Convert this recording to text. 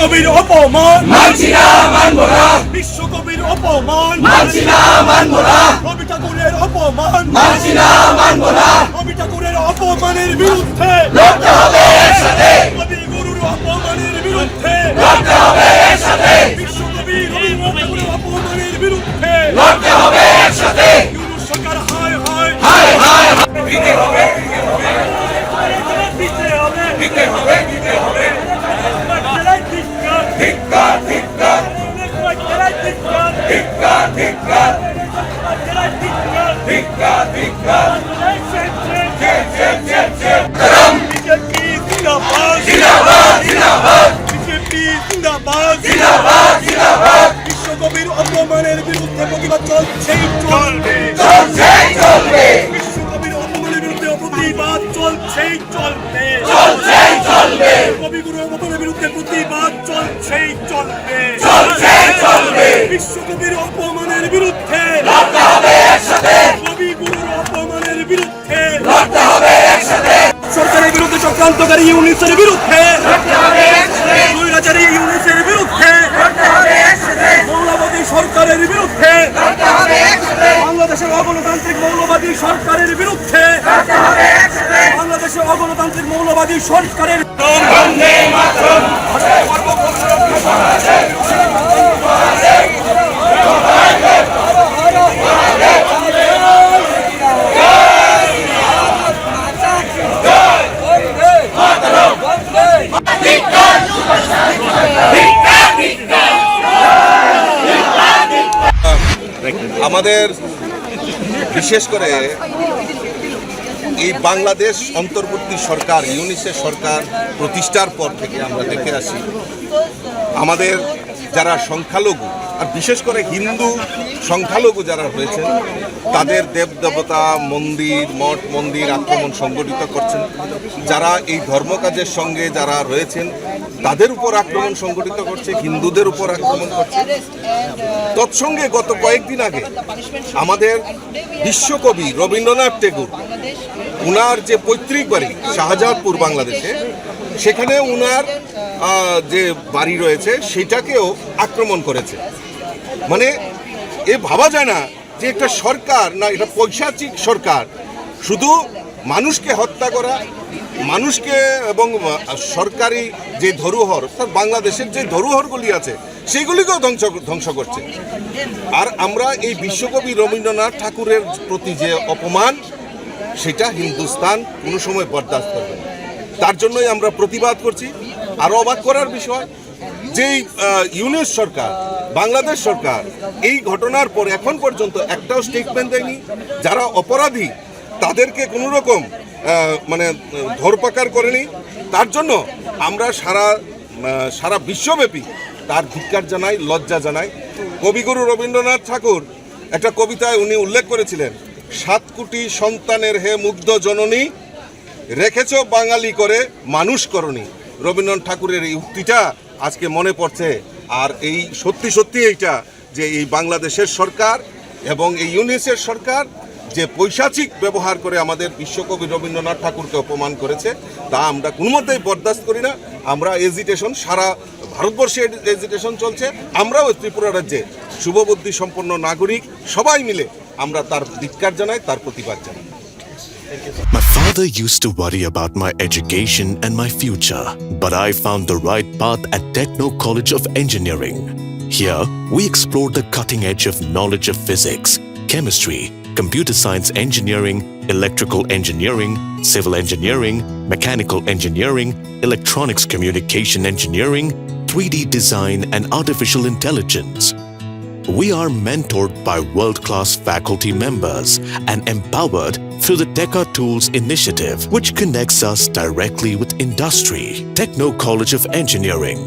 বিশ্বকবির অপমান মানছি না, মানব না, বিশ্বকবির অপমান মানছি না, মানব না, রবি ঠাকুরের অপমান মানছি না, মানব না, রবি ঠাকুরের অপমানের বিরুদ্ধে লড়তে হবে একসাথে, কবি গুরুর অপমানের বিরুদ্ধে লড়তে হবে একসাথে, বিশ্বকবি রবীন্দ্রনাথ ঠাকুরের অপমানের বিরুদ্ধে লড়তে হবে একসাথে, ইউনূস সরকার হায় হায় হায় হায় দিতে হবে দিতে হবে দিতে হবে, দিতে হবে, ধিক্কার, ধিক্কার, ধিক্কার, ধিক্কার, ধিক্কার, ধিক্কার, জেল, জেল, জেল, জেল, করম, বিজেপি জিন্দাবাদ জিন্দাবাদ, জিন্দাবাদ, বিজেপি জিন্দাবাদ জিন্দাবাদ, জিন্দাবাদ, বিশ্বকবির অপমানের বিরুদ্ধে প্রতিবাদ চলছেই চলবে চলছেই চলবে, বিশ্বকবির অপমানের বিরুদ্ধে প্রতিবাদ চলছেই চলবে চলছেই চলবে, কবিগুরুর অপমানের বিরুদ্ধে প্রতিবাদ চলছেই চলবে চলছেই চলবে, বিশ্বকবির অপমানের বিরুদ্ধে লড়তে হবে একসাথে, কবিগুরুর অপমানের বিরুদ্ধে লড়তে হবে একসাথে, সরকারের বিরুদ্ধে চক্রান্তকারী ইউনিসের বিরুদ্ধে লড়তে হবে একসাথে, স্বৈরাচারী ইউনিসের বিরুদ্ধে লড়তে হবে একসাথে, মৌলবাদী সরকারের বিরুদ্ধে লড়তে হবে একসাথে, বাংলাদেশের অগণতান্ত্রিক মৌলবাদী সরকারের বিরুদ্ধে লড়তে হবে একসাথে, বাংলাদেশের অগণতান্ত্রিক মৌলবাদী সরকারের বন্দে মাতরম, আমাদের বিশেষ করে এই বাংলাদেশ অন্তর্বর্তী সরকার ইউনিসের সরকার প্রতিষ্ঠার পর থেকে আমরা দেখে আসি আমাদের যারা সংখ্যালঘু আর বিশেষ করে হিন্দু সংখ্যালঘু যারা রয়েছেন তাদের দেবদেবতা মন্দির মঠ মন্দির আক্রমণ সংগঠিত করছেন, যারা এই ধর্মকাজের সঙ্গে যারা রয়েছেন তাদের উপর আক্রমণ সংগঠিত করছে, হিন্দুদের উপর আক্রমণ করছে। তৎসঙ্গে গত কয়েকদিন আগে আমাদের বিশ্বকবি রবীন্দ্রনাথ ঠাকুর উনার যে পৈতৃক বাড়ি শাহজাহানপুর বাংলাদেশে, সেখানে উনার যে বাড়ি রয়েছে সেটাকেও আক্রমণ করেছে। মানে এ ভাবা যায় না যে একটা সরকার না, এটা পৈশাচিক সরকার শুধু মানুষকে হত্যা করা, মানুষকে এবং সরকারি যে ধরোহর অর্থাৎ বাংলাদেশের যে ধরোহরগুলি আছে সেগুলিকেও ধ্বংস করছে। আর আমরা এই বিশ্বকবি রবীন্দ্রনাথ ঠাকুরের প্রতি যে অপমান সেটা হিন্দুস্তান কোনো সময় বরদাস্ত করবে না। তার জন্যই আমরা প্রতিবাদ করছি। আরও অবাক করার বিষয় যেই ইউনিস সরকার বাংলাদেশ সরকার এই ঘটনার পর এখন পর্যন্ত একটাও স্টেটমেন্ট দেয়নি। যারা অপরাধী তাদেরকে কোনো রকম মানে ধরপাকড় করেনি। তার জন্য আমরা সারা বিশ্বব্যাপী তার ধিক্কার জানাই, লজ্জা জানাই। কবিগুরু রবীন্দ্রনাথ ঠাকুর একটা কবিতায় উনি উল্লেখ করেছিলেন, 7 কোটি সন্তানের হে মুগ্ধ জননী, রেখেছ বাঙালি করে মানুষ করণী। রবীন্দ্রনাথ ঠাকুরের এই উক্তিটা আজকে মনে পড়ছে। আর এই সত্যি এইটা যে এই বাংলাদেশের সরকার এবং এই ইউনিসের সরকার যে পৈশাচিক ব্যবহার করে আমাদের বিশ্বকবি রবীন্দ্রনাথ ঠাকুরকে অপমান করেছে তা আমরা কোনো মতেই বরদাস্ত করি না। আমরা এজিটেশন, সারা ভারতবর্ষে এজিটেশন চলছে। আমরাও ত্রিপুরা রাজ্যে শুভবুদ্ধি সম্পন্ন নাগরিক সবাই মিলে আমরা তার ধিক্কার জানাই, তার প্রতিবাদ জানাই। My father used to worry about my education and my future, but I found the right path at Techno College of Engineering. Here, we explore the cutting edge of knowledge of physics, chemistry, computer science engineering, electrical engineering, civil engineering, mechanical engineering, electronics communication engineering, 3D design and artificial intelligence. We are mentored by world-class faculty members and empowered through the Teka Tools initiative, which connects us directly with industry. Techno College of Engineering.